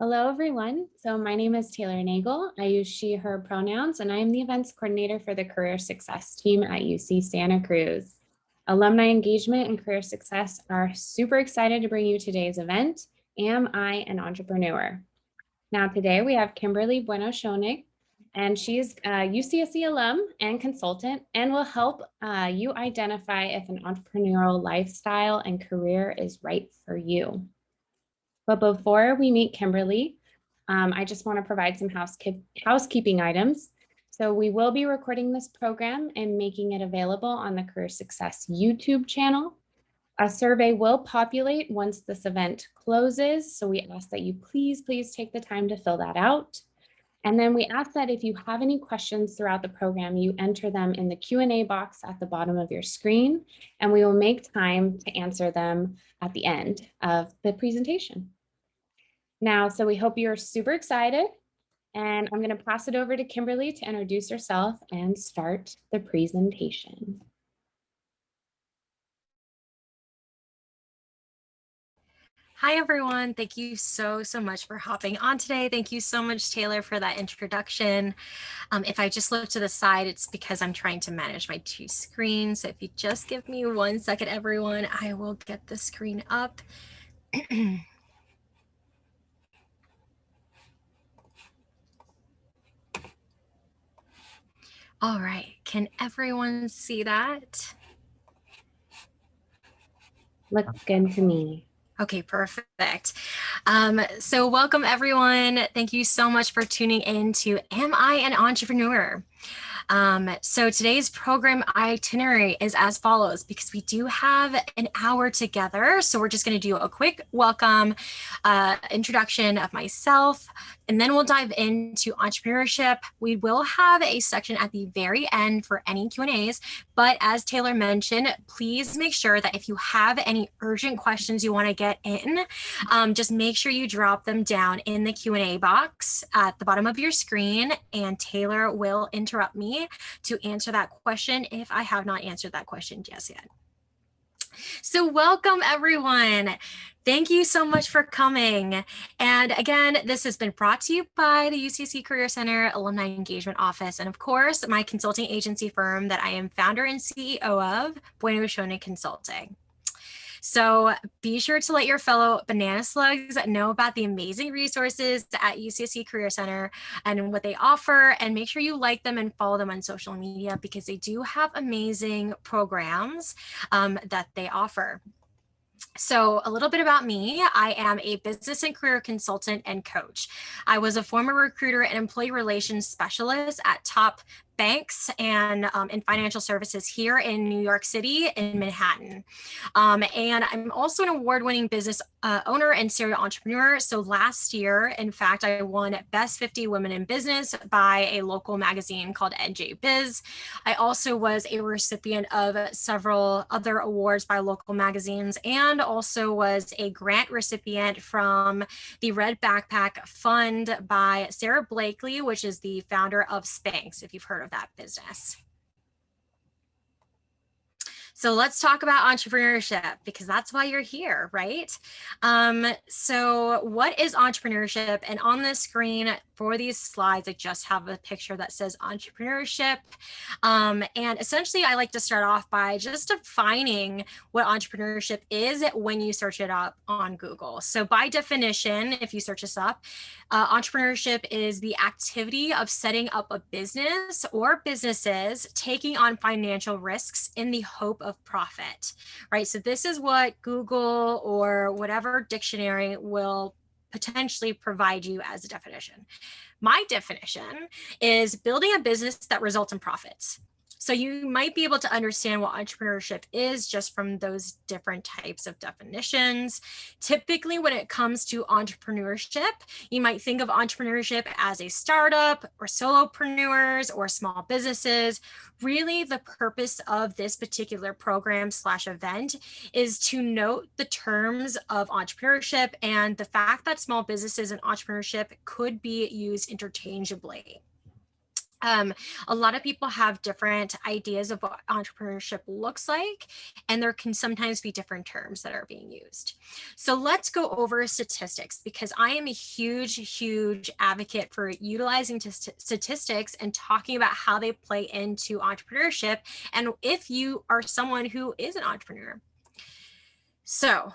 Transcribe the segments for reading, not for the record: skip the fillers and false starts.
Hello, everyone. So my name is Taylor Nagel. I use she, her pronouns, and I am the events coordinator for the Career Success team at UC Santa Cruz. Alumni engagement and career success are super excited to bring you today's event, Am I an Entrepreneur? Now today we have Kimberley Bueno-Schonig, and she's a UCSC alum and consultant and will help you identify if an entrepreneurial lifestyle and career is right for you. But before we meet Kimberley, I just want to provide some housekeeping items. So we will be recording this program and making it available on the Career Success YouTube channel. A survey will populate once this event closes. So we ask that you please take the time to fill that out. And then we ask that if you have any questions throughout the program, you enter them in the Q&A box at the bottom of your screen, and we will make time to answer them at the end of the presentation. Now, so we hope you're super excited, and I'm going to pass it over to Kimberley to introduce herself and start the presentation. Hi, everyone. Thank you so much for hopping on today. Thank you so much, Taylor, for that introduction. If I just look to the side, it's because I'm trying to manage my two screens. So if you just give me 1 second, everyone, I will get the screen up. All right. Can everyone see that? Looks good to me. Okay, perfect. So welcome, everyone. Thank you so much for tuning in to Am I an Entrepreneur? So today's program itinerary is as follows, because we do have an hour together. So we're just going to do a quick welcome, introduction of myself, and then we'll dive into entrepreneurship. We will have a section at the very end for any Q&As, but as Taylor mentioned, please make sure that if you have any urgent questions you want to get in, just make sure you drop them down in the Q&A box at the bottom of your screen, and Taylor will interrupt me to answer that question if I have not answered that question just yet. So welcome, everyone. Thank you so much for coming. And again, this has been brought to you by the UCC Career Center Alumni Engagement Office, and of course, my consulting agency firm that I am founder and CEO of, Bueno-Schonig Consulting. So be sure to let your fellow banana slugs know about the amazing resources at UCSC Career Center and what they offer, and make sure you like them and follow them on social media, because they do have amazing programs that they offer. So a little bit about me. I am a business and career consultant and coach. I was a former recruiter and employee relations specialist at top banks and in financial services here in New York City in Manhattan. And I'm also an award-winning business owner and serial entrepreneur. So last year, in fact, I won Best 50 Women in Business by a local magazine called NJ Biz. I also was a recipient of several other awards by local magazines, and also was a grant recipient from the Red Backpack Fund by Sarah Blakely, which is the founder of Spanx, if you've heard of that business. So let's talk about entrepreneurship, because that's why you're here, right? So what is entrepreneurship? And on the screen for these slides, I just have a picture that says entrepreneurship. And essentially, I like to start off by just defining what entrepreneurship is when you search it up on Google. So by definition, if you search this up, entrepreneurship is the activity of setting up a business or businesses, taking on financial risks in the hope of profit, right? So this is what Google or whatever dictionary will potentially provide you as a definition. My definition is building a business that results in profits. So you might be able to understand what entrepreneurship is just from those different types of definitions. Typically, when it comes to entrepreneurship, you might think of entrepreneurship as a startup or solopreneurs or small businesses. Really, the purpose of this particular program / event is to note the terms of entrepreneurship and the fact that small businesses and entrepreneurship could be used interchangeably. A lot of people have different ideas of what entrepreneurship looks like, and there can sometimes be different terms that are being used. So let's go over statistics, because I am a huge advocate for utilizing statistics and talking about how they play into entrepreneurship, and if you are someone who is an entrepreneur. So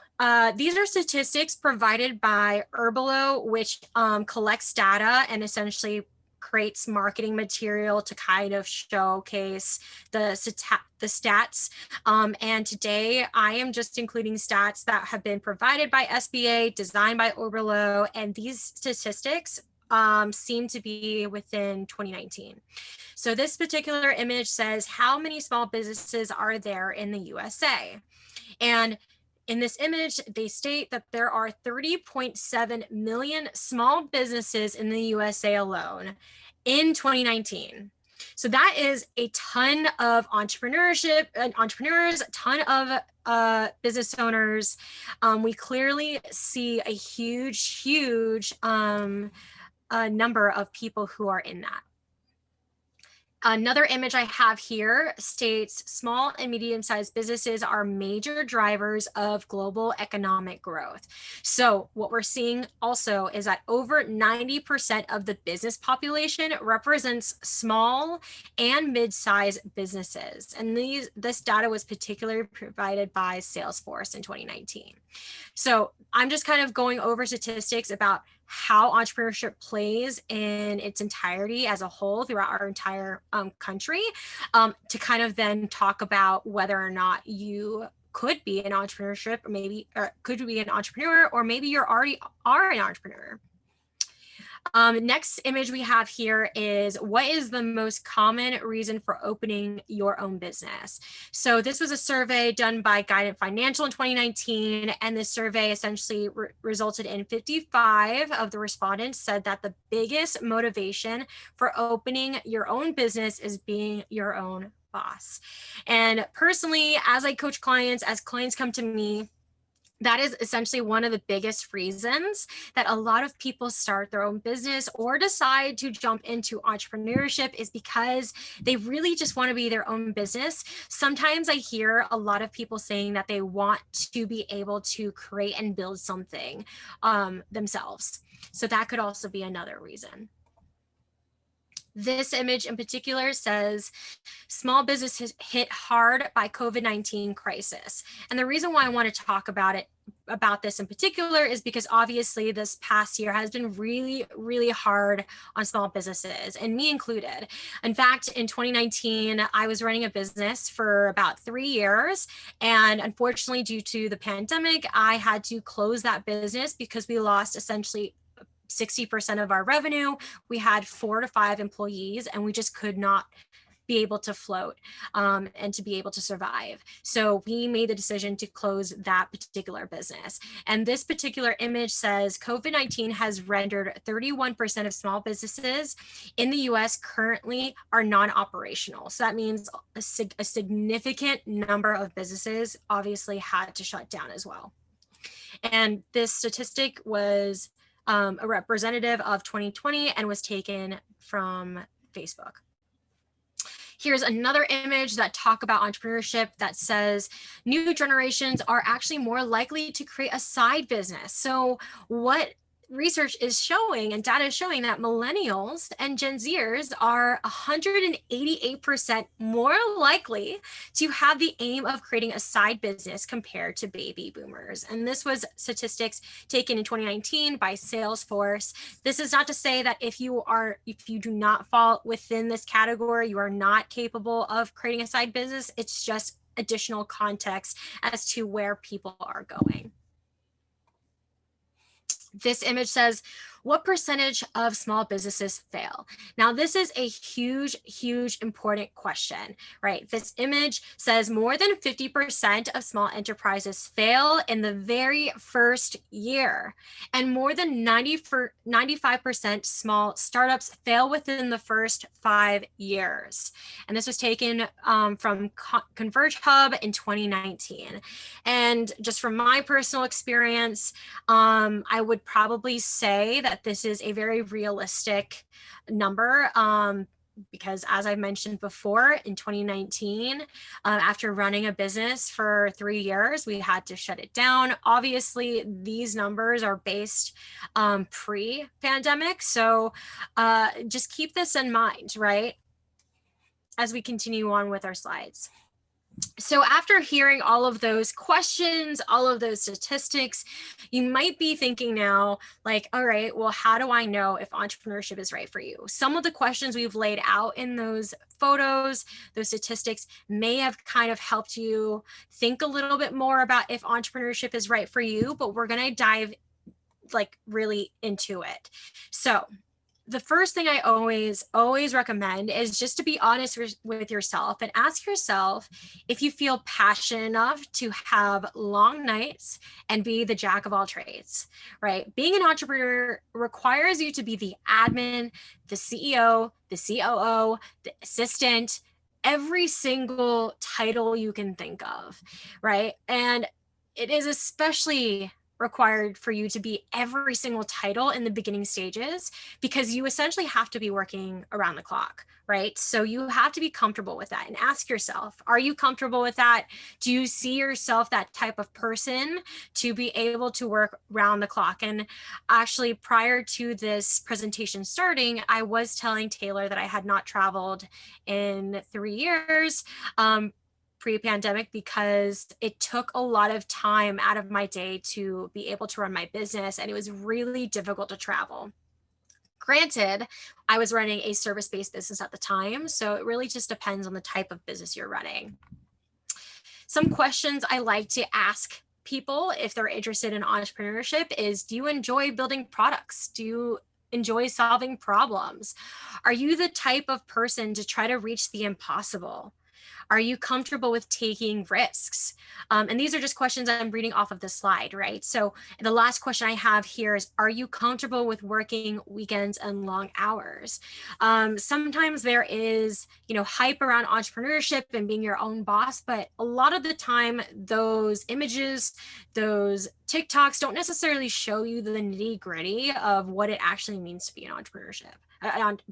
these are statistics provided by Herbalo, which collects data and essentially creates marketing material to kind of showcase the stats. And today I am just including stats that have been provided by SBA, designed by Herbalo, and these statistics seem to be within 2019. So this particular image says, how many small businesses are there in the USA? And in this image, they state that there are 30.7 million small businesses in the USA alone in 2019. So that is a ton of entrepreneurs, a ton of business owners. We clearly see a huge number of people who are in that. Another image I have here states small and medium-sized businesses are major drivers of global economic growth. So what we're seeing also is that over 90% of the business population represents small and mid-sized businesses. And this data was particularly provided by Salesforce in 2019. So I'm just kind of going over statistics about how entrepreneurship plays in its entirety as a whole throughout our entire country, to kind of then talk about whether or not you could be an entrepreneurship, or maybe could be an entrepreneur, or maybe you already are an entrepreneur. Next image we have here is, what is the most common reason for opening your own business? So this was a survey done by Guidant Financial in 2019, and this survey essentially resulted in 55 of the respondents said that the biggest motivation for opening your own business is being your own boss. And personally, as I coach clients, as clients come to me, that is essentially one of the biggest reasons that a lot of people start their own business or decide to jump into entrepreneurship, is because they really just want to be their own business. Sometimes I hear a lot of people saying that they want to be able to create and build something themselves. So that could also be another reason. This image in particular says, small businesses hit hard by COVID-19 crisis. And the reason why I want to talk about this in particular is because obviously this past year has been really hard on small businesses, and me included. In fact, in 2019, I was running a business for about 3 years. And unfortunately, due to the pandemic, I had to close that business because we lost essentially 60% of our revenue. We had 4 to 5 employees, and we just could not be able to float and to be able to survive. So we made the decision to close that particular business. And this particular image says, COVID-19 has rendered 31% of small businesses in the US currently are non-operational. So that means a significant number of businesses obviously had to shut down as well. And this statistic was a representative of 2020 and was taken from Facebook. Here's another image that talk about entrepreneurship that says new generations are actually more likely to create a side business. So what research is showing and data is showing that millennials and Gen Zers are 188% more likely to have the aim of creating a side business compared to baby boomers. And this was statistics taken in 2019 by Salesforce. This is not to say that if you do not fall within this category, you are not capable of creating a side business. It's just additional context as to where people are going. This image says, what percentage of small businesses fail? Now, this is a huge important question, right? This image says more than 50% of small enterprises fail in the very first year, and more than 95% small startups fail within the first 5 years. And this was taken from Converge Hub in 2019. And just from my personal experience, I would probably say that this is a very realistic number. because as I mentioned before, in 2019, after running a business for 3 years, we had to shut it down. Obviously, these numbers are based pre-pandemic. So just keep this in mind, right? As we continue on with our slides. So after hearing all of those questions, all of those statistics, you might be thinking now, like, all right, well, how do I know if entrepreneurship is right for you? Some of the questions we've laid out in those photos, those statistics may have kind of helped you think a little bit more about if entrepreneurship is right for you, but we're going to dive like really into it. So the first thing I always recommend is just to be honest with yourself and ask yourself if you feel passionate enough to have long nights and be the jack of all trades, right? Being an entrepreneur requires you to be the admin, the CEO, the COO, the assistant, every single title you can think of, right? And it is especially required for you to be every single title in the beginning stages, because you essentially have to be working around the clock, right? So you have to be comfortable with that and ask yourself, are you comfortable with that? Do you see yourself that type of person to be able to work round the clock? And actually, prior to this presentation starting, I was telling Taylor that I had not traveled in 3 years. Pre-pandemic, because it took a lot of time out of my day to be able to run my business, and it was really difficult to travel. Granted, I was running a service-based business at the time, so it really just depends on the type of business you're running. Some questions I like to ask people if they're interested in entrepreneurship is, do you enjoy building products? Do you enjoy solving problems? Are you the type of person to try to reach the impossible? Are you comfortable with taking risks? And these are just questions I'm reading off of the slide, right? So the last question I have here is, are you comfortable with working weekends and long hours? Sometimes there is, hype around entrepreneurship and being your own boss, but a lot of the time, those images, those TikToks don't necessarily show you the nitty gritty of what it actually means to be an entrepreneurship.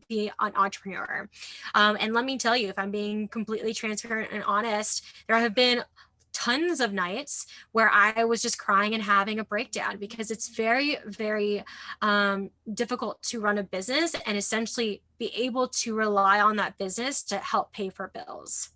Be an entrepreneur. And let me tell you, if I'm being completely transparent and honest, there have been tons of nights where I was just crying and having a breakdown, because it's very, very difficult to run a business and essentially be able to rely on that business to help pay for bills.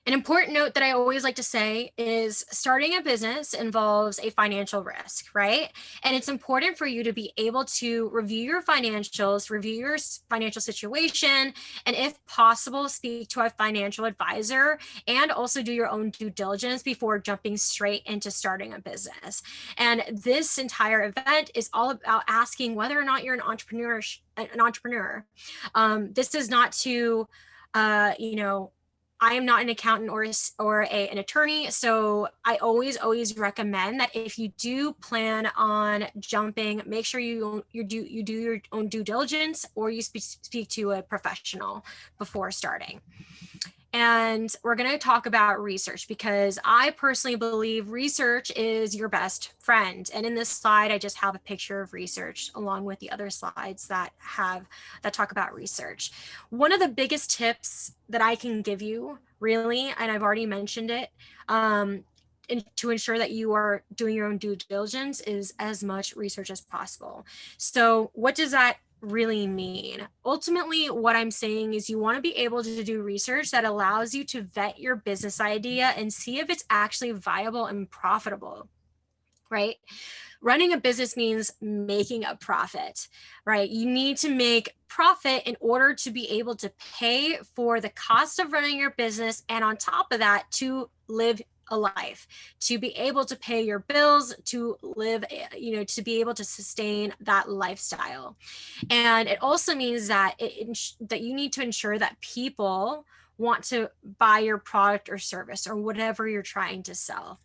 An important note that I always like to say is starting a business involves a financial risk, right? And it's important for you to be able to review your financials, review your financial situation, and if possible, speak to a financial advisor, and also do your own due diligence before jumping straight into starting a business. And this entire event is all about asking whether or not you're an entrepreneur. This is not to, I am not an accountant or an attorney, so I always recommend that if you do plan on jumping, make sure you do your own due diligence, or you speak to a professional before starting. And we're going to talk about research, because I personally believe research is your best friend. And in this slide, I just have a picture of research along with the other slides that talk about research. One of the biggest tips that I can give you, really, and I've already mentioned it, to ensure that you are doing your own due diligence, is as much research as possible. So what does that really mean? Ultimately, what I'm saying is you want to be able to do research that allows you to vet your business idea and see if it's actually viable and profitable, right? Running a business means making a profit, right? You need to make profit in order to be able to pay for the cost of running your business, and on top of that, to live a life, to be able to pay your bills, to live, to be able to sustain that lifestyle. And it also means that that you need to ensure that people want to buy your product or service or whatever you're trying to sell.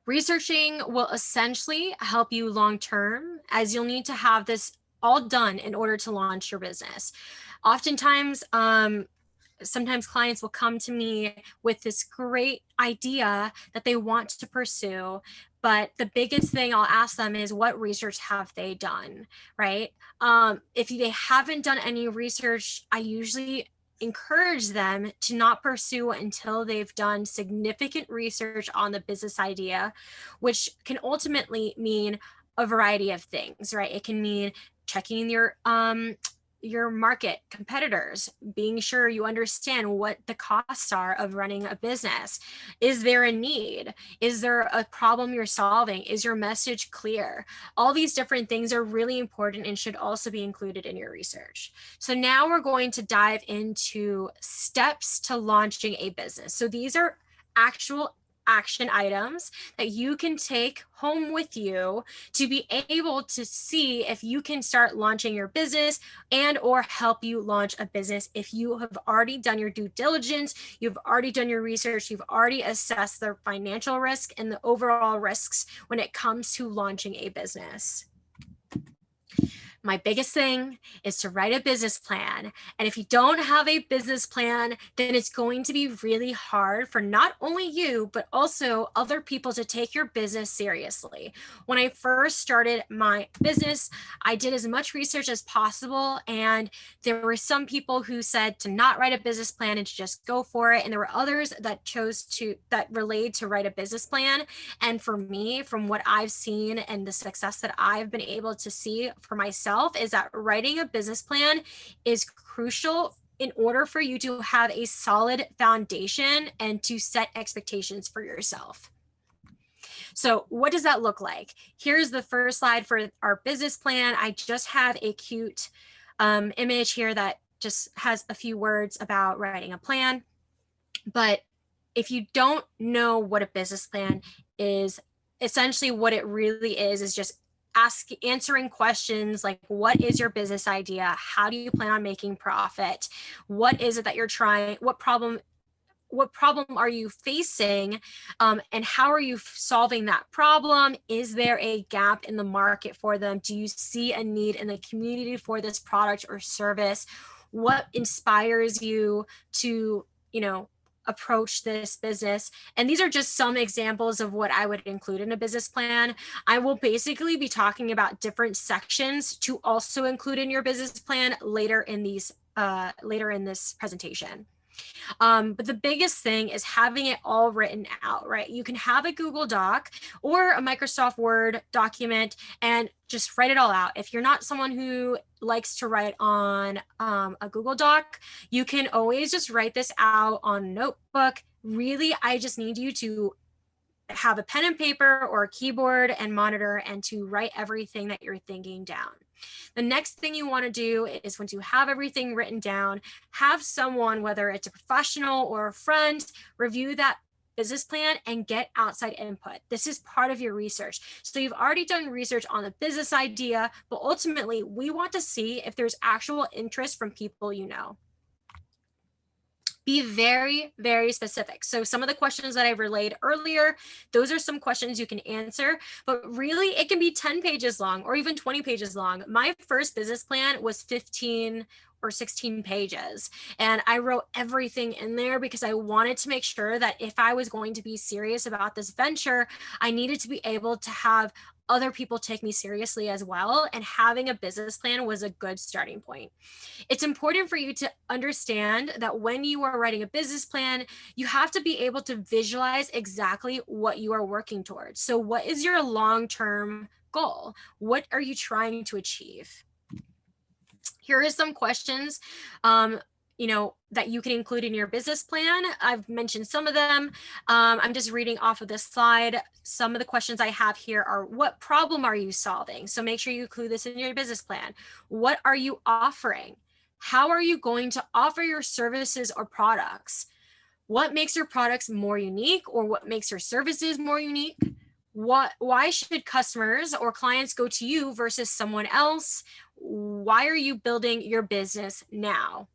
Researching will essentially help you long-term, as you'll need to have this all done in order to launch your business. Oftentimes, sometimes clients will come to me with this great idea that they want to pursue, But the biggest thing I'll ask them is, what research have they done, right? If they haven't done any research, I usually encourage them to not pursue until they've done significant research on the business idea, which can ultimately mean a variety of things, right? It can mean checking your market competitors, being sure you understand what the costs are of running a business. Is there a need? Is there a problem you're solving? Is your message clear? All these different things are really important and should also be included in your research. So now we're going to dive into steps to launching a business. So these are actual action items that you can take home with you to be able to see if you can start launching your business and or help you launch a business. If you have already done your due diligence, you've already done your research, you've already assessed the financial risk and the overall risks when it comes to launching a business. My biggest thing is to write a business plan. And if you don't have a business plan, then it's going to be really hard for not only you, but also other people to take your business seriously. When I first started my business, I did as much research as possible. And there were some people who said to not write a business plan and to just go for it. And there were others that that relayed to write a business plan. And for me, from what I've seen and the success that I've been able to see for myself, is that writing a business plan is crucial in order for you to have a solid foundation and to set expectations for yourself. So what does that look like? Here's the first slide for our business plan. I just have a cute image here that just has a few words about writing a plan. But if you don't know what a business plan is, essentially what it really is just answering questions like, what is your business idea? How do you plan on making profit? What is it that you're trying? What problem are you facing? And how are you solving that problem? Is there a gap in the market for them? Do you see a need in the community for this product or service? What inspires you to, approach this business? And these are just some examples of what I would include in a business plan. I will basically be talking about different sections to also include in your business plan later in this presentation. But the biggest thing is having it all written out, right? You can have a Google Doc or a Microsoft Word document and just write it all out. If you're not someone who likes to write on a Google Doc, you can always just write this out on a notebook. Really, I just need you to have a pen and paper or a keyboard and monitor and to write everything that you're thinking down. The next thing you want to do is, once you have everything written down, have someone, whether it's a professional or a friend, review that business plan and get outside input. This is part of your research. So you've already done research on the business idea, but ultimately we want to see if there's actual interest from people you know. Be very, very specific. So some of the questions that I relayed earlier, those are some questions you can answer, but really it can be 10 pages long or even 20 pages long. My first business plan was 15 or 16 pages. And I wrote everything in there because I wanted to make sure that if I was going to be serious about this venture, I needed to be able to have other people take me seriously as well. And having a business plan was a good starting point. It's important for you to understand that when you are writing a business plan, you have to be able to visualize exactly what you are working towards. So what is your long-term goal? What are you trying to achieve? Here are some questions that you can include in your business plan. I've mentioned some of them. I'm just reading off of this slide. Some of the questions I have here are, what problem are you solving? So make sure you include this in your business plan. What are you offering? How are you going to offer your services or products? What makes your products more unique, or what makes your services more unique? Why should customers or clients go to you versus someone else? Why are you building your business now?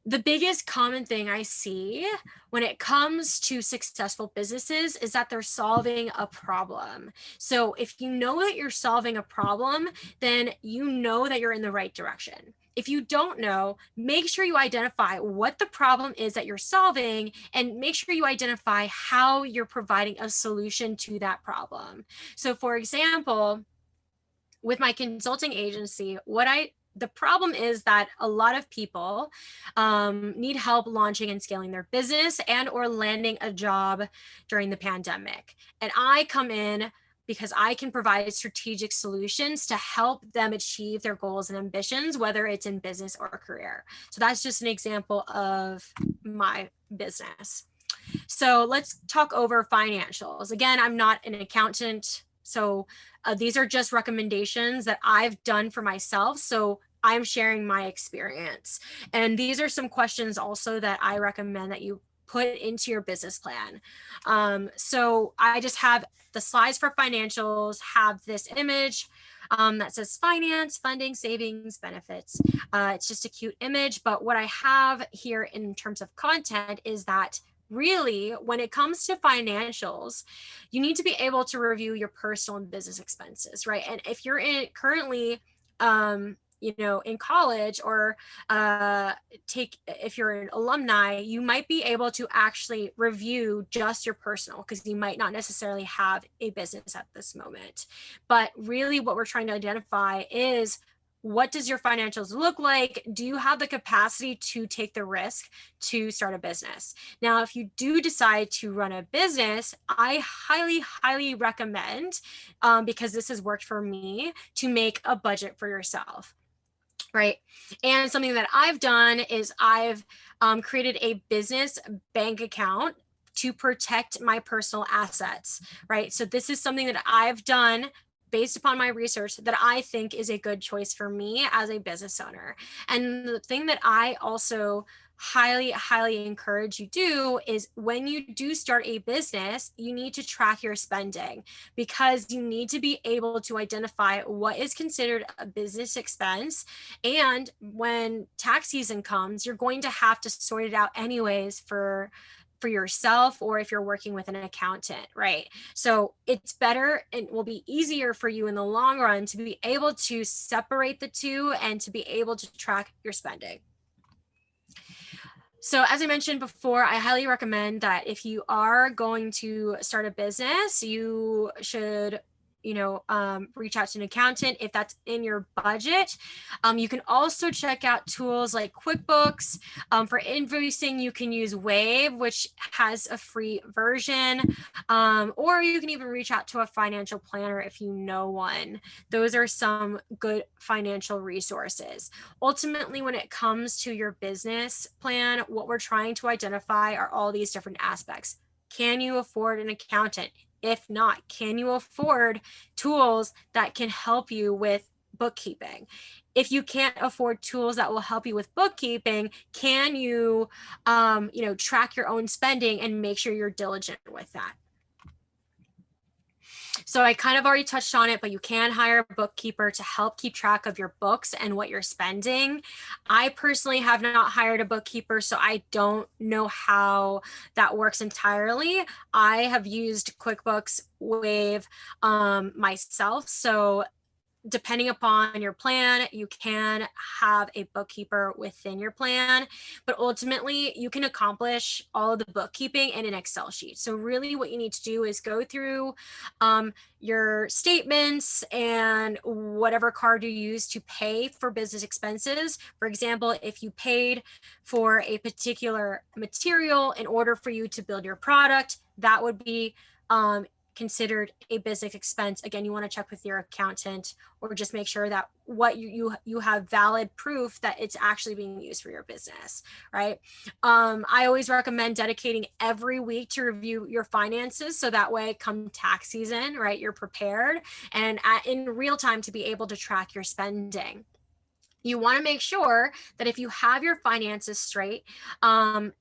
The biggest common thing I see when it comes to successful businesses is that they're solving a problem. So if you know that you're solving a problem, then you know that you're in the right direction. if you don't know, make sure you identify what the problem is that you're solving, and make sure you identify how you're providing a solution to that problem. So for example, with my consulting agency, the problem is that a lot of people need help launching and scaling their business and or landing a job during the pandemic. And I come in because I can provide strategic solutions to help them achieve their goals and ambitions, whether it's in business or career. So that's just an example of my business. So let's talk over financials. Again, I'm not an accountant, so these are just recommendations that I've done for myself. So I'm sharing my experience. And these are some questions also that I recommend that you put into your business plan. So I just have the slides for financials, have this image that says finance, funding, savings, benefits. It's just a cute image, but what I have here in terms of content is that really, when it comes to financials, you need to be able to review your personal and business expenses, right? And if you're currently, in college, or if you're an alumni, you might be able to actually review just your personal, because you might not necessarily have a business at this moment. But really, what we're trying to identify is, what does your financials look like? Do you have the capacity to take the risk to start a business? Now, if you do decide to run a business, I highly, highly recommend, because this has worked for me, to make a budget for yourself, right? And something that I've done is I've created a business bank account to protect my personal assets, right? So this is something that I've done based upon my research that I think is a good choice for me as a business owner. And the thing that I also highly, highly encourage you do is, when you do start a business, you need to track your spending, because you need to be able to identify what is considered a business expense. And when tax season comes, you're going to have to sort it out anyways for yourself, or if you're working with an accountant, right? So it's better and will be easier for you in the long run to be able to separate the two and to be able to track your spending. So as I mentioned before, I highly recommend that if you are going to start a business, you should reach out to an accountant if that's in your budget. You can also check out tools like QuickBooks. For invoicing, you can use Wave, which has a free version, or you can even reach out to a financial planner if you know one. Those are some good financial resources. Ultimately, when it comes to your business plan, what we're trying to identify are all these different aspects. Can you afford an accountant? If not, can you afford tools that can help you with bookkeeping? If you can't afford tools that will help you with bookkeeping, can you, track your own spending and make sure you're diligent with that? So I kind of already touched on it, but you can hire a bookkeeper to help keep track of your books and what you're spending. I personally have not hired a bookkeeper, so I don't know how that works entirely. I have used QuickBooks, Wave myself. So depending upon your plan, you can have a bookkeeper within your plan, but ultimately you can accomplish all of the bookkeeping in an Excel sheet. So really what you need to do is go through your statements and whatever card you use to pay for business expenses. For example, if you paid for a particular material in order for you to build your product, that would be considered a business expense. Again, you want to check with your accountant, or just make sure that what you have valid proof that it's actually being used for your business, right? I always recommend dedicating every week to review your finances, so that way come tax season, right, you're prepared and in real time to be able to track your spending. You want to make sure that if you have your finances straight,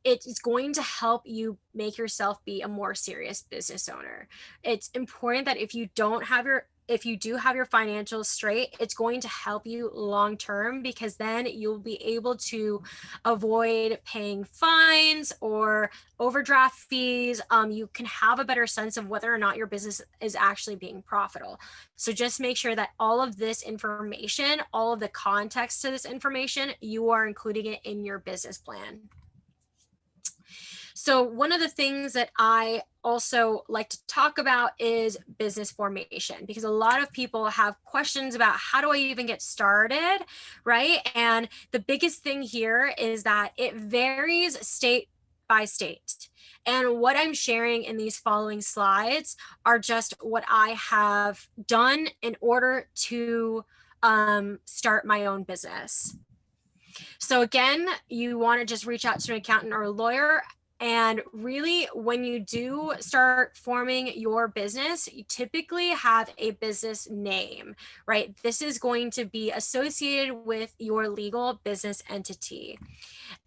it's going to help you make yourself be a more serious business owner. It's important that if you don't have your if you do have your financials straight, it's going to help you long term, because then you'll be able to avoid paying fines or overdraft fees. You can have a better sense of whether or not your business is actually being profitable. So just make sure that all of this information, all of the context to this information, you are including it in your business plan. So one of the things that I also like to talk about is business formation, because a lot of people have questions about how do I even get started, right? And the biggest thing here is that it varies state by state. And what I'm sharing in these following slides are just what I have done in order to start my own business. So again, you want to just reach out to an accountant or a lawyer. And really, when you do start forming your business, you typically have a business name, right? This is going to be associated with your legal business entity.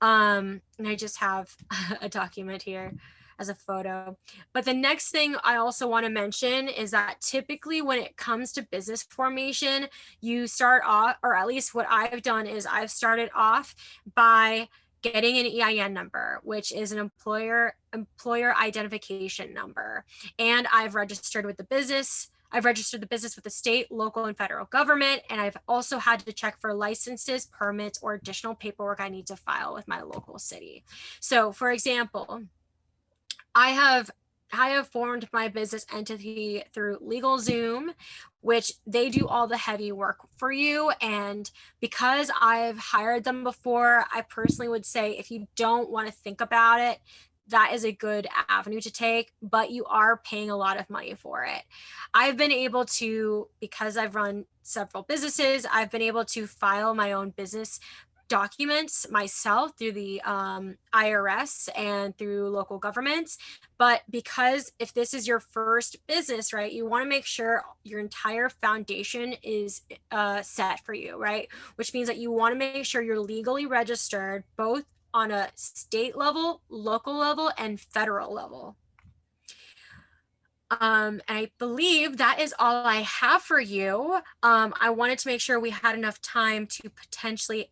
And I just have a document here as a photo. But the next thing I also want to mention is that typically when it comes to business formation, you start off, or at least what I've done is I've started off by getting an EIN number, which is an employer identification number. And I've registered with the business. I've registered the business with the state, local, and federal government. And I've also had to check for licenses, permits, or additional paperwork I need to file with my local city. So for example, I have formed my business entity through LegalZoom, which they do all the heavy work for you. And because I've hired them before, I personally would say if you don't want to think about it, that is a good avenue to take, but you are paying a lot of money for it. I've been able to, because I've run several businesses, I've been able to file my own business documents myself through the IRS and through local governments. But because if this is your first business, right, you want to make sure your entire foundation is set for you, right? Which means that you want to make sure you're legally registered both on a state level, local level, and federal level. I believe that is all I have for you. I wanted to make sure we had enough time to potentially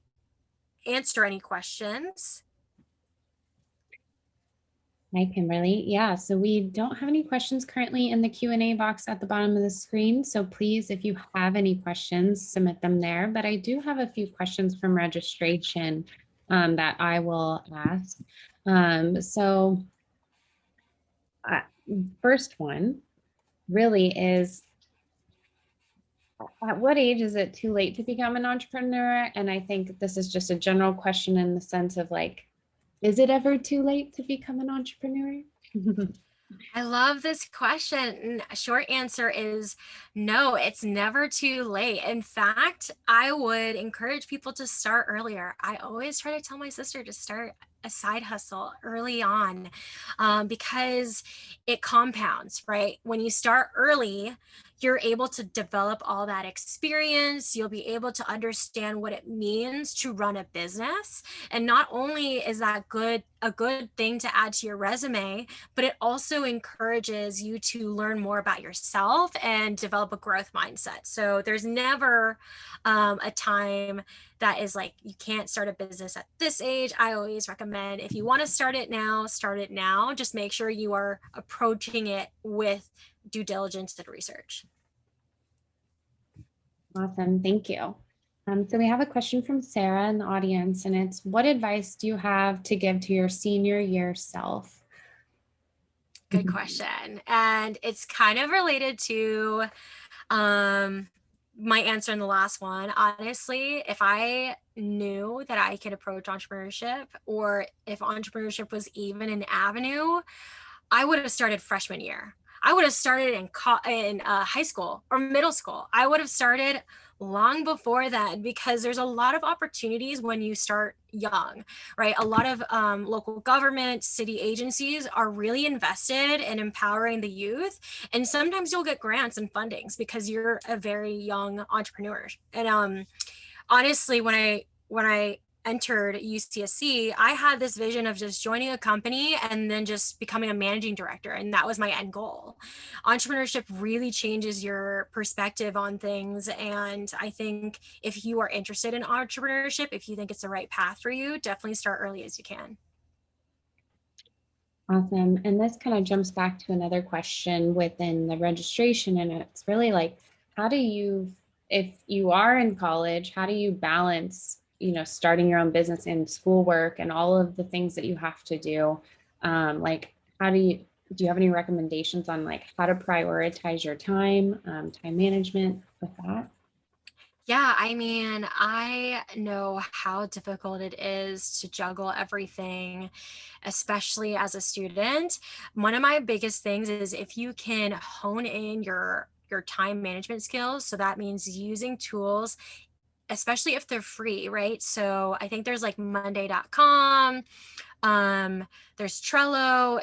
answer any questions. Hi, Kimberly. Yeah, so we don't have any questions currently in the Q&A box at the bottom of the screen. So please, if you have any questions, submit them there. But I do have a few questions from registration that I will ask. First one really is, at what age is it too late to become an entrepreneur? And I think this is just a general question in the sense of like, is it ever too late to become an entrepreneur? I love this question. Short answer is no, it's never too late. In fact, I would encourage people to start earlier. I always try to tell my sister to start a side hustle early on because it compounds, right? When you start early, you're able to develop all that experience. You'll be able to understand what it means to run a business. And not only is that a good thing to add to your resume, but it also encourages you to learn more about yourself and develop a growth mindset. So there's never a time that is like, you can't start a business at this age. I always recommend if you want to start it now, start it now. Just make sure you are approaching it with due diligence and research. Awesome, thank you. So we have a question from Sarah in the audience, and it's, what advice do you have to give to your senior year self? Good question. And it's kind of related to my answer in the last one. Honestly, if I knew that I could approach entrepreneurship, or if entrepreneurship was even an avenue, I would have started freshman year. I would have started in high school or middle school. I would have started long before then, because there's a lot of opportunities when you start young, right? A lot of local government, city agencies are really invested in empowering the youth. And sometimes you'll get grants and fundings because you're a very young entrepreneur. And honestly, when I entered UCSC, I had this vision of just joining a company and then just becoming a managing director. And that was my end goal. Entrepreneurship really changes your perspective on things. And I think if you are interested in entrepreneurship, if you think it's the right path for you, definitely start early as you can. Awesome. And this kind of jumps back to another question within the registration. And it's really like, how do you, if you are in college, how do you balance, starting your own business and schoolwork and all of the things that you have to do? Like, do you have any recommendations on like how to prioritize your time, time management with that? Yeah, I mean, I know how difficult it is to juggle everything, especially as a student. One of my biggest things is if you can hone in your time management skills. So that means using tools, especially if they're free, right? So I think there's like Monday.com, there's Trello.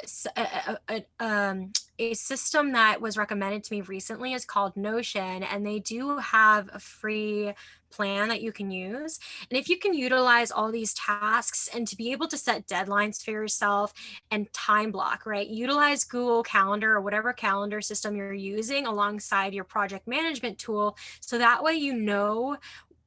A system that was recommended to me recently is called Notion, and they do have a free plan that you can use. And if you can utilize all these tasks and to be able to set deadlines for yourself and time block, right? Utilize Google Calendar or whatever calendar system you're using alongside your project management tool. So that way, you know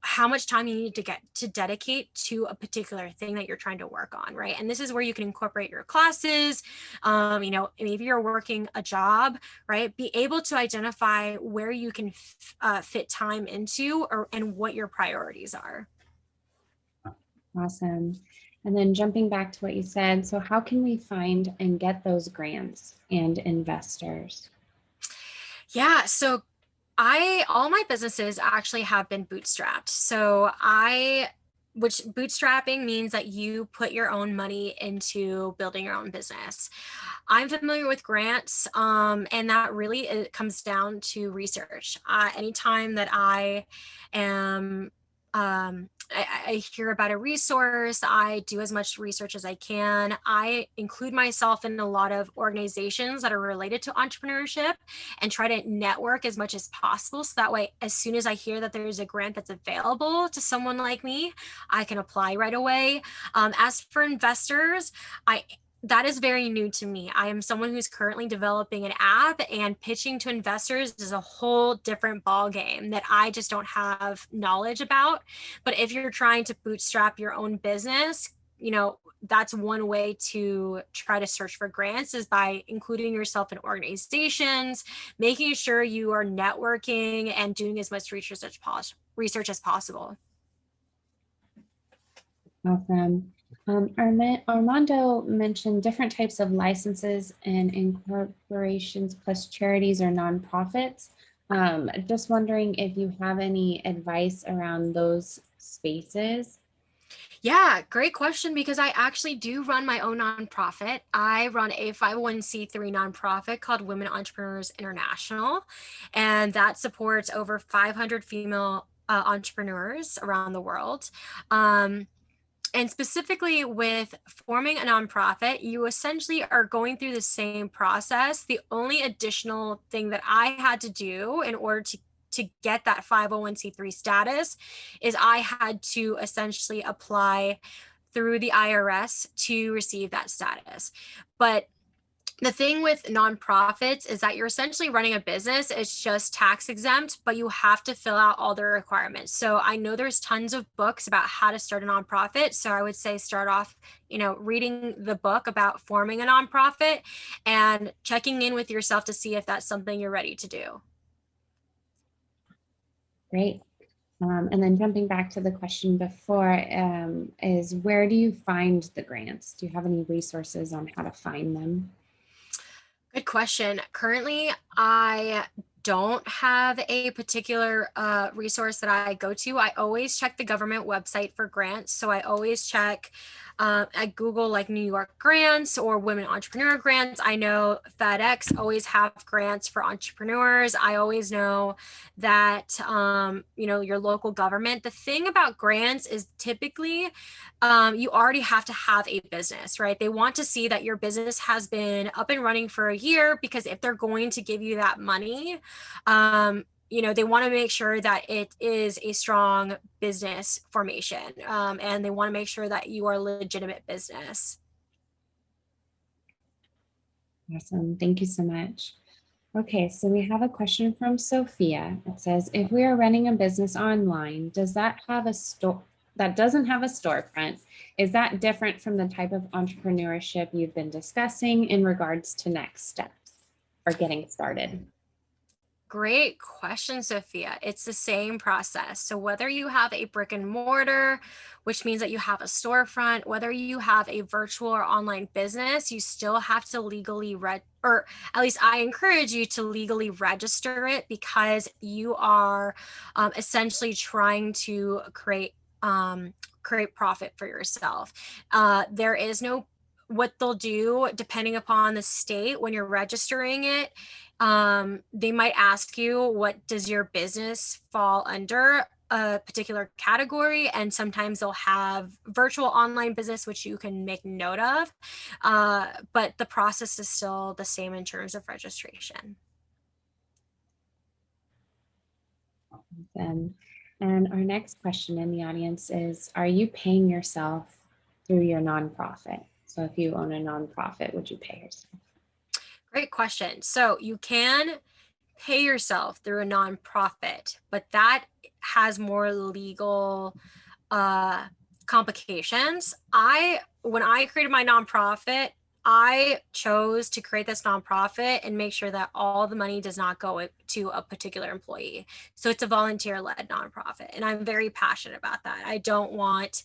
how much time you need to get to dedicate to a particular thing that you're trying to work on, right? And this is where you can incorporate your classes. Maybe you're working a job, right? Be able to identify where you can fit time into and what your priorities are. Awesome. And then jumping back to what you said, so how can we find and get those grants and investors? Yeah, so all my businesses actually have been bootstrapped. Which bootstrapping means that you put your own money into building your own business. I'm familiar with grants, and that really it comes down to research. Anytime that I am I hear about a resource, I do as much research as I can. I include myself in a lot of organizations that are related to entrepreneurship and try to network as much as possible. So that way, as soon as I hear that there's a grant that's available to someone like me, I can apply right away. As for investors, that is very new to me. I am someone who's currently developing an app, and pitching to investors is a whole different ball game that I just don't have knowledge about. But if you're trying to bootstrap your own business, that's one way to try to search for grants is by including yourself in organizations, making sure you are networking and doing as much research as possible. Awesome. Armando mentioned different types of licenses and incorporations plus charities or nonprofits. Just wondering if you have any advice around those spaces. Yeah, great question, because I actually do run my own nonprofit. I run a 501c3 nonprofit called Women Entrepreneurs International, and that supports over 500 female entrepreneurs around the world. And specifically with forming a nonprofit, you essentially are going through the same process. The only additional thing that I had to do in order to get that 501c3 status is I had to essentially apply through the IRS to receive that status. But the thing with nonprofits is that you're essentially running a business. It's just tax exempt, but you have to fill out all the requirements. So I know there's tons of books about how to start a nonprofit. So I would say start off, reading the book about forming a nonprofit and checking in with yourself to see if that's something you're ready to do. Great. And then jumping back to the question before, is where do you find the grants? Do you have any resources on how to find them? Good question. Currently, I don't have a particular resource that I go to. I always check the government website for grants. So I always check at Google, like New York grants or women entrepreneur grants. I know FedEx always have grants for entrepreneurs. I always know that, your local government. The thing about grants is typically you already have to have a business, right? They want to see that your business has been up and running for a year, because if they're going to give you that money, they want to make sure that it is a strong business formation, and they want to make sure that you are a legitimate business. Awesome. Thank you so much. Okay, so we have a question from Sophia. It says, if we are running a business online, does that have a store that doesn't have a storefront? Is that different from the type of entrepreneurship you've been discussing in regards to next steps or getting started? Great question, Sophia. It's the same process. So whether you have a brick and mortar, which means that you have a storefront, whether you have a virtual or online business, you still have to legally or at least I encourage you to legally register it, because you are essentially trying to create profit for yourself. There is no, what they'll do, depending upon the state, when you're registering it, they might ask you, what does your business fall under a particular category? And sometimes they'll have virtual online business, which you can make note of. But the process is still the same in terms of registration. And our next question in the audience is, are you paying yourself through your nonprofit? So if you own a nonprofit, would you pay yourself? Great question. So you can pay yourself through a nonprofit, but that has more legal complications. When I created my nonprofit, I chose to create this nonprofit and make sure that all the money does not go to a particular employee. So it's a volunteer-led nonprofit, and I'm very passionate about that. I don't want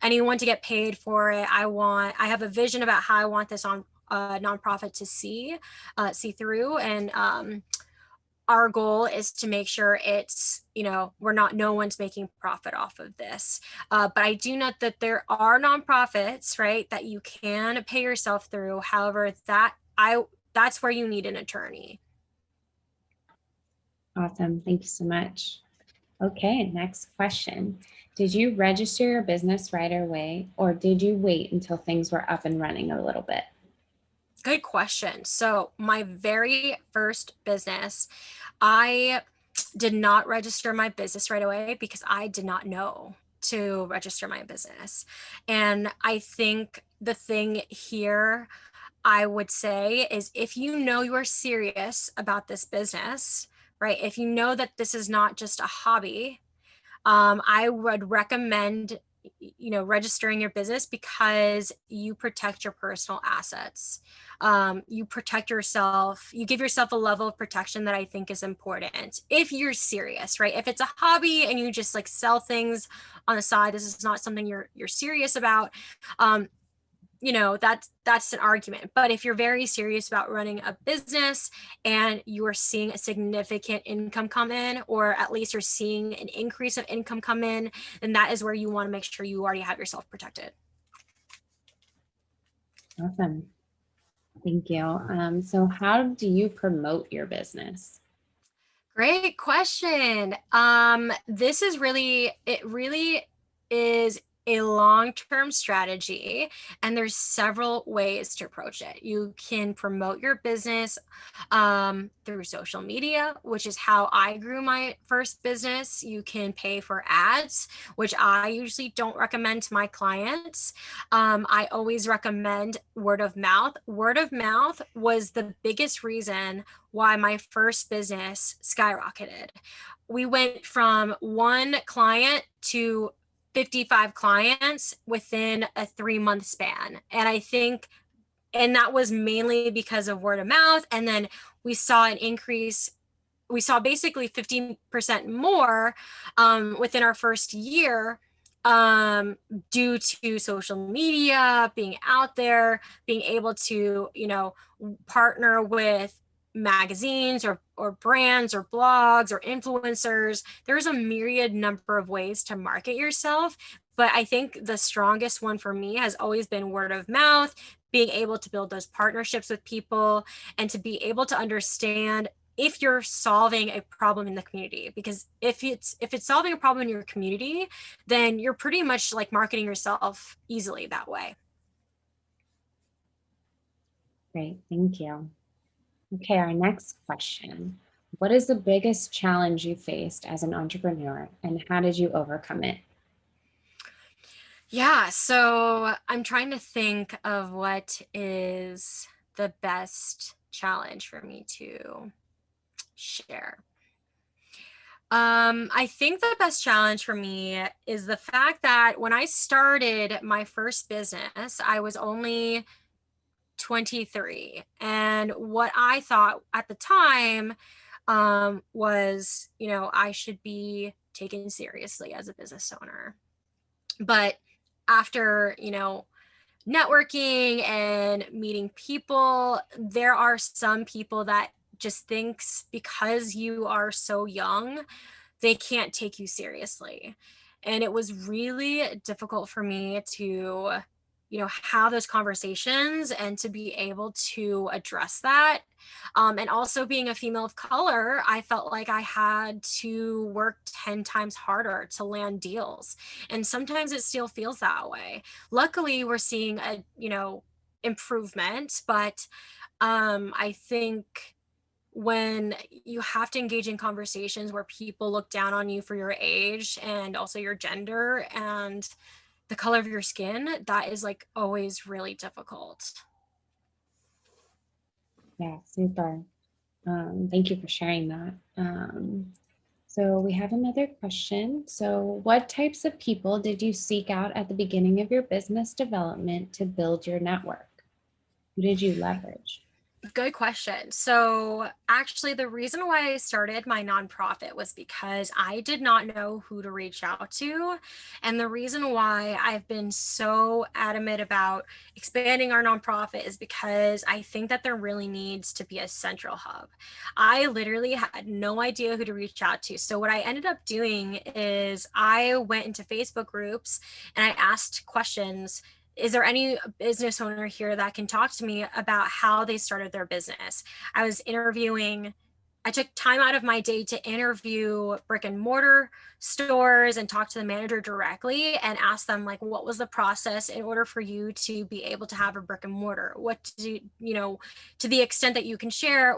anyone to get paid for it. I have a vision about how I want this nonprofit to see through, and our goal is to make sure it's, no one's making profit off of this. But I do note that there are nonprofits, right, that you can pay yourself through. However, that's where you need an attorney. Awesome. Thank you so much. Okay, next question. Did you register your business right away, or did you wait until things were up and running a little bit? Good question. So my very first business, I did not register my business right away because I did not know to register my business. And I think the thing here I would say is, if you know you are serious about this business, right? If you know that this is not just a hobby, I would recommend registering your business, because you protect your personal assets. You protect yourself, you give yourself a level of protection that I think is important if you're serious, right? If it's a hobby and you just like sell things on the side, this is not something you're serious about. That's an argument. But if you're very serious about running a business and you are seeing a significant income come in, or at least you're seeing an increase of income come in, then that is where you want to make sure you already have yourself protected. Awesome. Thank you. So how do you promote your business? Great question. This is really is a long-term strategy, and there's several ways to approach it. You can promote your business through social media, which is how I grew my first business. You can pay for ads, which I usually don't recommend to my clients. I always recommend word of mouth. Word of mouth was the biggest reason why my first business skyrocketed. We went from one client to 55 clients within a 3-month span. And that was mainly because of word of mouth. And then we saw an increase. We saw basically 15% more within our first year, due to social media, being out there, being able to, partner with magazines or brands or blogs or influencers. There's a myriad number of ways to market yourself, but I think the strongest one for me has always been word of mouth, being able to build those partnerships with people, and to be able to understand if you're solving a problem in the community. Because if it's solving a problem in your community, then you're pretty much like marketing yourself easily that way. Great, thank you. Okay, our next question. What is the biggest challenge you faced as an entrepreneur, and how did you overcome it? Yeah, so I'm trying to think of what is the best challenge for me to share. I think the best challenge for me is the fact that when I started my first business, I was only 23. And what I thought at the time was, I should be taken seriously as a business owner. But after, networking and meeting people, there are some people that just thinks because you are so young, they can't take you seriously. And it was really difficult for me to, have those conversations and to be able to address that. And also being a female of color, I felt like I had to work 10 times harder to land deals. And sometimes it still feels that way. Luckily, we're seeing a, improvement, but I think when you have to engage in conversations where people look down on you for your age and also your gender and the color of your skin, that is like always really difficult. Yeah, super. Thank you for sharing that. So we have another question. So what types of people did you seek out at the beginning of your business development to build your network? Who did you leverage? Good question. So, actually, the reason why I started my nonprofit was because I did not know who to reach out to. And the reason why I've been so adamant about expanding our nonprofit is because I think that there really needs to be a central hub. I literally had no idea who to reach out to. So, what I ended up doing is I went into Facebook groups and I asked questions. Is there any business owner here that can talk to me about how they started their business? I took time out of my day to interview brick and mortar stores and talk to the manager directly and ask them, like, what was the process in order for you to be able to have a brick and mortar? What do you, to the extent that you can share,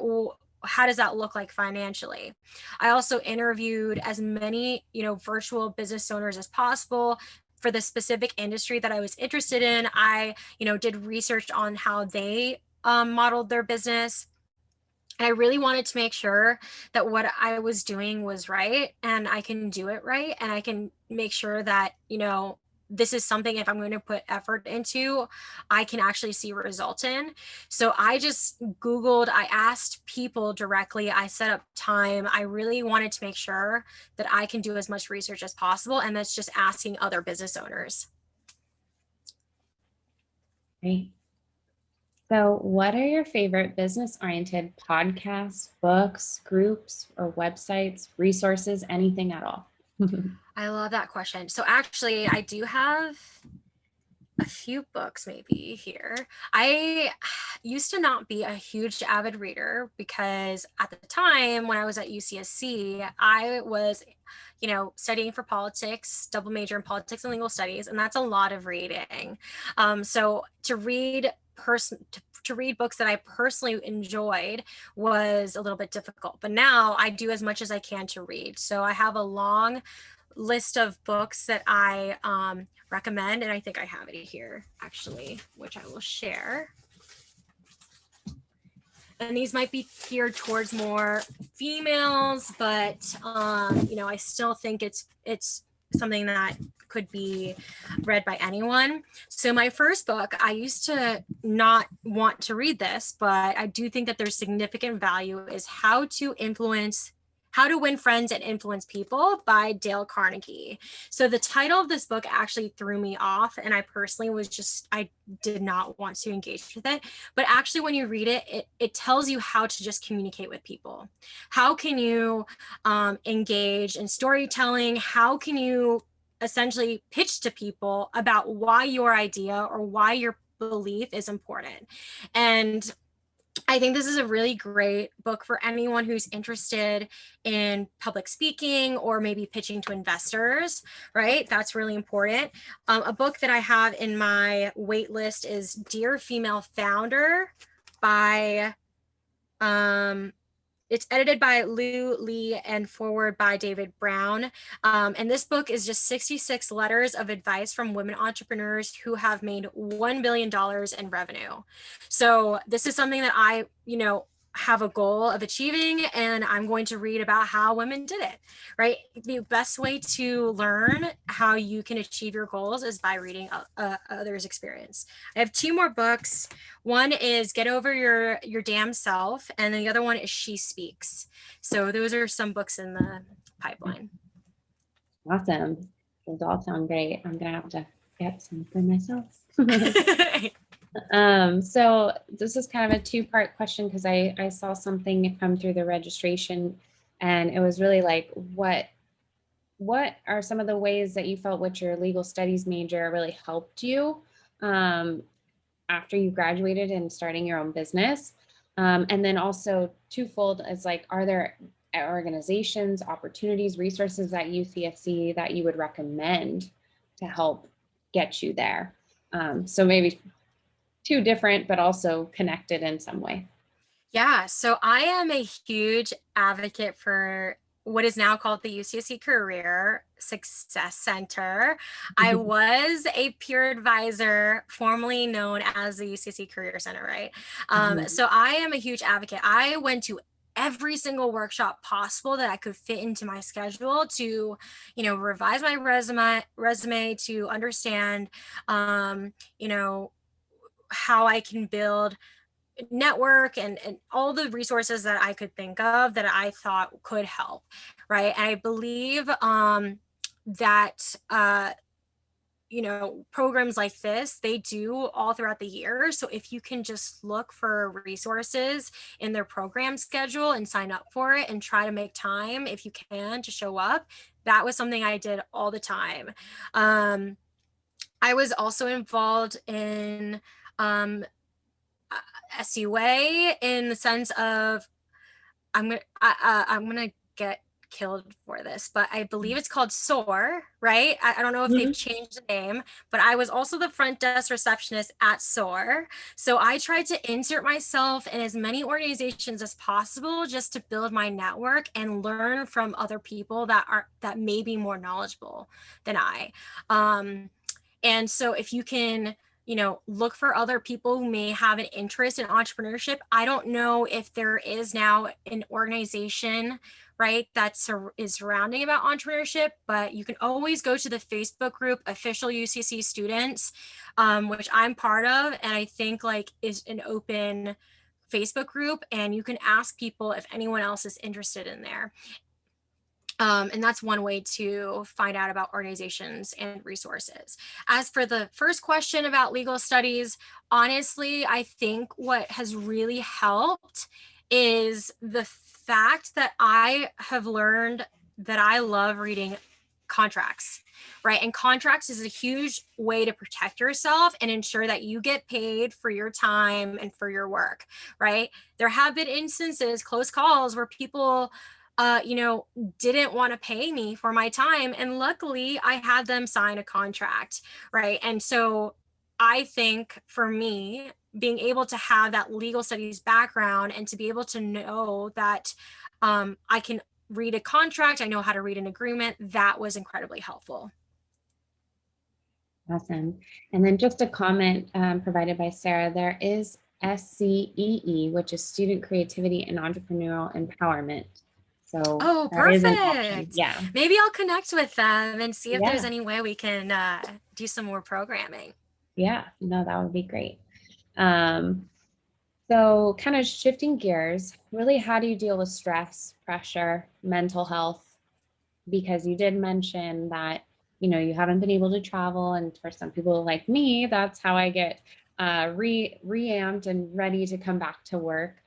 how does that look like financially? I also interviewed as many, virtual business owners as possible for the specific industry that I was interested in. I, did research on how they modeled their business. And I really wanted to make sure that what I was doing was right and I can do it right. And I can make sure that, this is something, if I'm going to put effort into, I can actually see results in. So I just Googled, I asked people directly, I set up time. I really wanted to make sure that I can do as much research as possible. And that's just asking other business owners. Great. So what are your favorite business-oriented podcasts, books, groups, or websites, resources, anything at all? I love that question. So actually, I do have a few books maybe here. I used to not be a huge avid reader because at the time when I was at UCSC, I was, studying for politics, double major in politics and legal studies, and that's a lot of reading. So to read to read books that I personally enjoyed was a little bit difficult, but now I do as much as I can to read. So I have a long list of books that I recommend, and I think I have it here actually, which I will share. And these might be geared towards more females, but I still think it's something that could be read by anyone. So my first book, I used to not want to read this, but I do think that there's significant value, is How to Win Friends and Influence People by Dale Carnegie. So the title of this book actually threw me off, and I personally I did not want to engage with it. But actually, when you read it, it tells you how to just communicate with people. How can you engage in storytelling? How can you essentially pitch to people about why your idea or why your belief is important? And I think this is a really great book for anyone who's interested in public speaking or maybe pitching to investors, right? That's really important. A book that I have in my wait list is Dear Female Founder by it's edited by Lou Lee and forward by David Brown. And this book is just 66 letters of advice from women entrepreneurs who have made $1 billion in revenue. So this is something that I, have a goal of achieving, and I'm going to read about how women did it, right? The best way to learn how you can achieve your goals is by reading others' experience. I have 2 more books. One is Get Over Your Damn Self, and then the other one is She Speaks. So those are some books in the pipeline. Awesome. Those all sound great. I'm gonna have to get some for myself. So this is kind of a 2-part question, because I saw something come through the registration, and it was really like, what are some of the ways that you felt with your legal studies major really helped you after you graduated and starting your own business? And then also twofold is like, are there organizations, opportunities, resources at UCSC that you would recommend to help get you there? So maybe 2 different, but also connected in some way. Yeah, so I am a huge advocate for what is now called the UCSC Career Success Center. I was a peer advisor, formerly known as the UCSC Career Center, right? So I am a huge advocate. I went to every single workshop possible that I could fit into my schedule to, revise my resume to understand, how I can build network and all the resources that I could think of that I thought could help, right? And I believe that programs like this, they do all throughout the year. So if you can just look for resources in their program schedule and sign up for it and try to make time, if you can, to show up, that was something I did all the time. I was also involved in SUA in the sense of I'm gonna get killed for this, but I believe it's called SOAR, right? I don't know if they've changed the name, but I was also the front desk receptionist at SOAR. So I tried to insert myself in as many organizations as possible just to build my network and learn from other people that may be more knowledgeable than I. And so if you can look for other people who may have an interest in entrepreneurship. I don't know if there is now an organization, right, is surrounding about entrepreneurship, but you can always go to the Facebook group, Official UCC Students, which I'm part of, and I think is an open Facebook group, and you can ask people if anyone else is interested in there. And that's one way to find out about organizations and resources. As for the first question about legal studies, honestly, I think what has really helped is the fact that I have learned that I love reading contracts, right? And contracts is a huge way to protect yourself and ensure that you get paid for your time and for your work, right? There have been instances, close calls, where people didn't want to pay me for my time. And luckily I had them sign a contract, right? And so I think for me, being able to have that legal studies background and to be able to know that I can read a contract, I know how to read an agreement, that was incredibly helpful. Awesome. And then just a comment provided by Sarah, there is SCEE, which is Student Creativity and Entrepreneurial Empowerment. So perfect. Yeah. Maybe I'll connect with them and see if there's any way we can do some more programming. Yeah, no, that would be great. So kind of shifting gears, really, how do you deal with stress, pressure, mental health? Because you did mention that, you haven't been able to travel. And for some people like me, that's how I get reamped and ready to come back to work.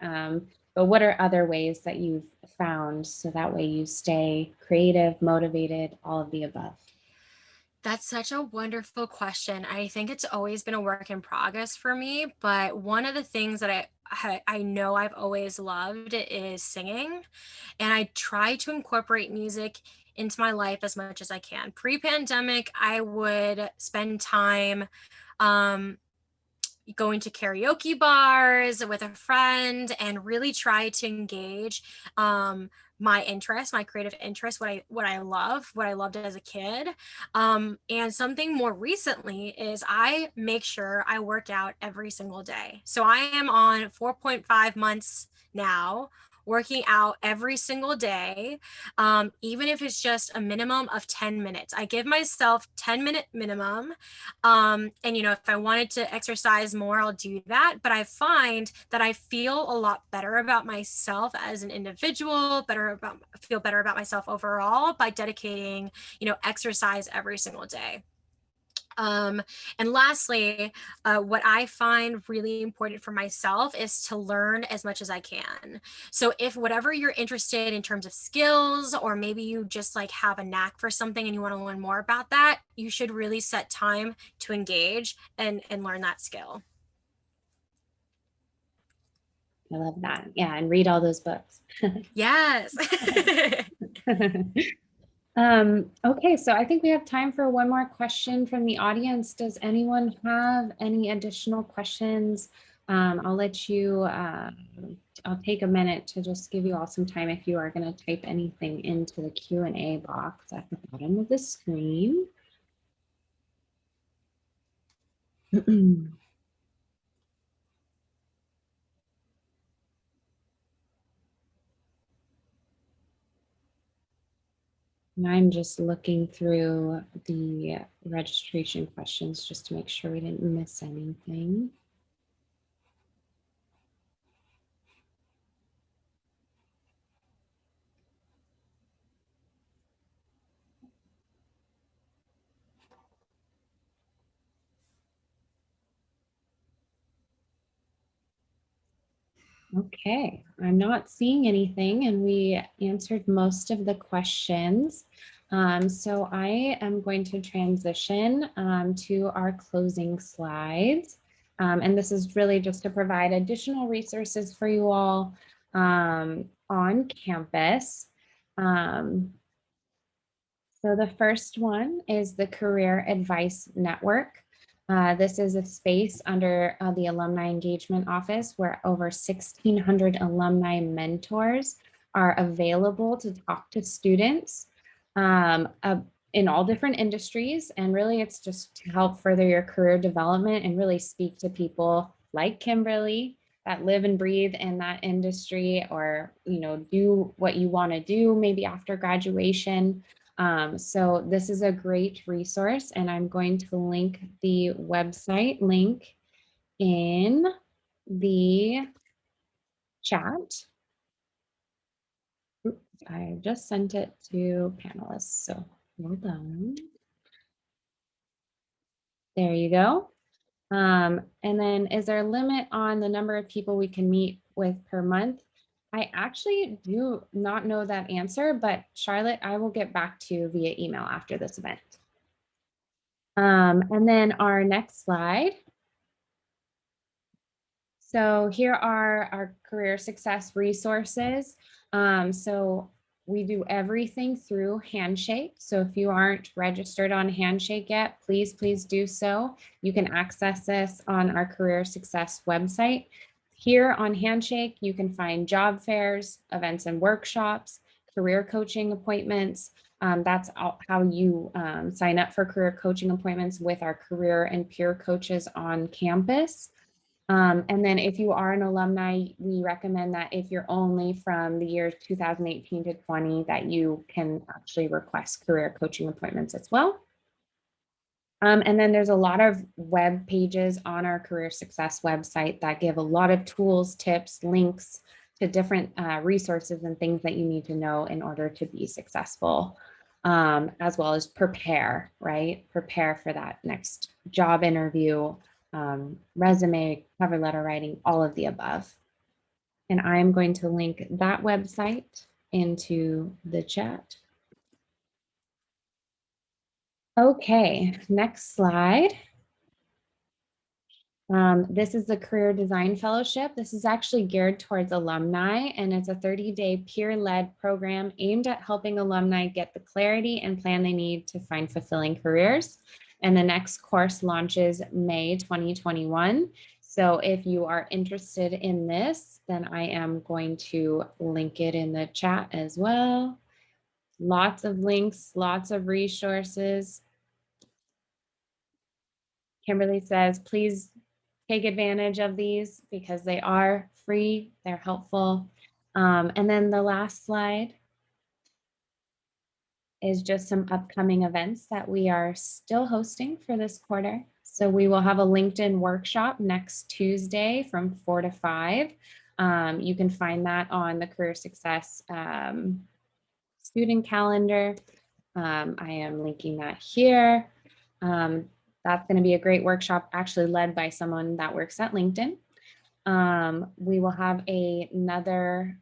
But what are other ways that you've found so that way you stay creative, motivated, all of the above? That's such a wonderful question. I think it's always been a work in progress for me, but one of the things that I know I've always loved is singing, and I try to incorporate music into my life as much as I can. Pre-pandemic, I would spend time going to karaoke bars with a friend and really try to engage my interest, my creative interest, what I love, what I loved as a kid. And something more recently is I make sure I work out every single day. So I am on 4.5 months now working out every single day, even if it's just a minimum of 10 minutes. I give myself 10-minute minimum. And, you know, if I wanted to exercise more, I'll do that. But I find that I feel a lot better about myself as an individual, feel better about myself overall by dedicating, you know, exercise every single day. And lastly, what I find really important for myself is to learn as much as I can. So if whatever you're interested in terms of skills, or maybe you just like have a knack for something and you want to learn more about that, you should really set time to engage and learn that skill. I love that. Yeah, and read all those books. Yes. Okay, so I think we have time for one more question from the audience. Does anyone have any additional questions? I'll let you, I'll take a minute to just give you all some time if you are going to type anything into the Q&A box at the bottom of the screen. And I'm just looking through the registration questions just to make sure we didn't miss anything. Okay, I'm not seeing anything, and we answered most of the questions. So I am going to transition to our closing slides. And this is really just to provide additional resources for you all on campus. So the first one is the Career Advice Network. This is a space under the Alumni Engagement Office where over 1,600 alumni mentors are available to talk to students in all different industries. And really it's just to help further your career development and really speak to people like Kimberly that live and breathe in that industry, or, you know, do what you want to do maybe after graduation. So this is a great resource, and I'm going to link the website link in the chat. Oops, I just sent it to panelists, so hold on. There you go. And then is there a limit on the number of people we can meet with per month? I actually do not know that answer, but Charlotte, I will get back to you via email after this event. And then our next slide. So here are our career success resources. So we do everything through Handshake. So if you aren't registered on Handshake yet, please do so. You can access this on our career success website. Here on Handshake, you can find job fairs, events and workshops, career coaching appointments. That's how you sign up for career coaching appointments with our career and peer coaches on campus. And then if you are an alumni, we recommend that if you're only from the years 2018 to 20, that you can actually request career coaching appointments as well. And then there's a lot of web pages on our career success website that give a lot of tools, tips, links to different resources and things that you need to know in order to be successful, as well as prepare, right? Prepare for that next job interview, resume, cover letter writing, all of the above. And I'm going to link that website into the chat. Okay, next slide. This is the Career Design Fellowship. This is actually geared towards alumni, and it's a 30-day peer-led program aimed at helping alumni get the clarity and plan they need to find fulfilling careers. And the next course launches May 2021. So if you are interested in this, then I am going to link it in the chat as well. Lots of links, lots of resources. Kimberly says, please take advantage of these because they are free, they're helpful. And then the last slide is just some upcoming events that we are still hosting for this quarter. So we will have a LinkedIn workshop next Tuesday from 4 to 5. You can find that on the Career Success student calendar. I am linking that here. That's going to be a great workshop actually led by someone that works at LinkedIn. We will have another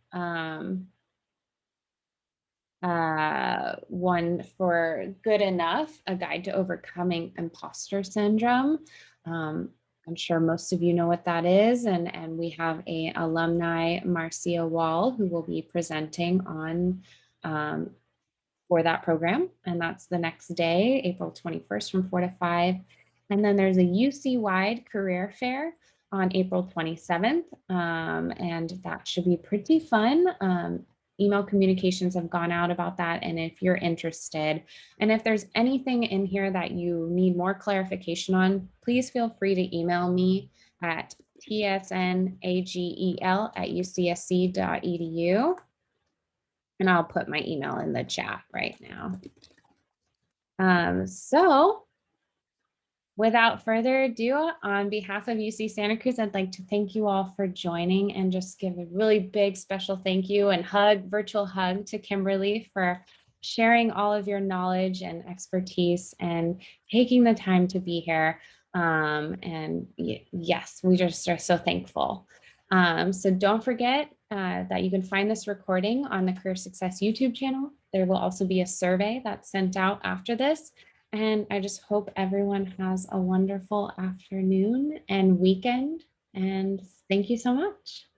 one for Good Enough, a guide to overcoming imposter syndrome. I'm sure most of you know what that is. And we have a alumni, Marcia Wall, who will be presenting on for that program. And that's the next day, April 21st from 4 to 5. And then there's a UC-wide career fair on April 27th. And that should be pretty fun. Email communications have gone out about that. And if you're interested, and if there's anything in here that you need more clarification on, please feel free to email me at tsnagel@ucsc.edu. And I'll put my email in the chat right now. So without further ado, on behalf of UC Santa Cruz, I'd like to thank you all for joining and just give a really big special thank you and virtual hug to Kimberly for sharing all of your knowledge and expertise and taking the time to be here. And yes, we just are so thankful. So don't forget that you can find this recording on the Career Success YouTube channel. There will also be a survey that's sent out after this. And I just hope everyone has a wonderful afternoon and weekend. And thank you so much.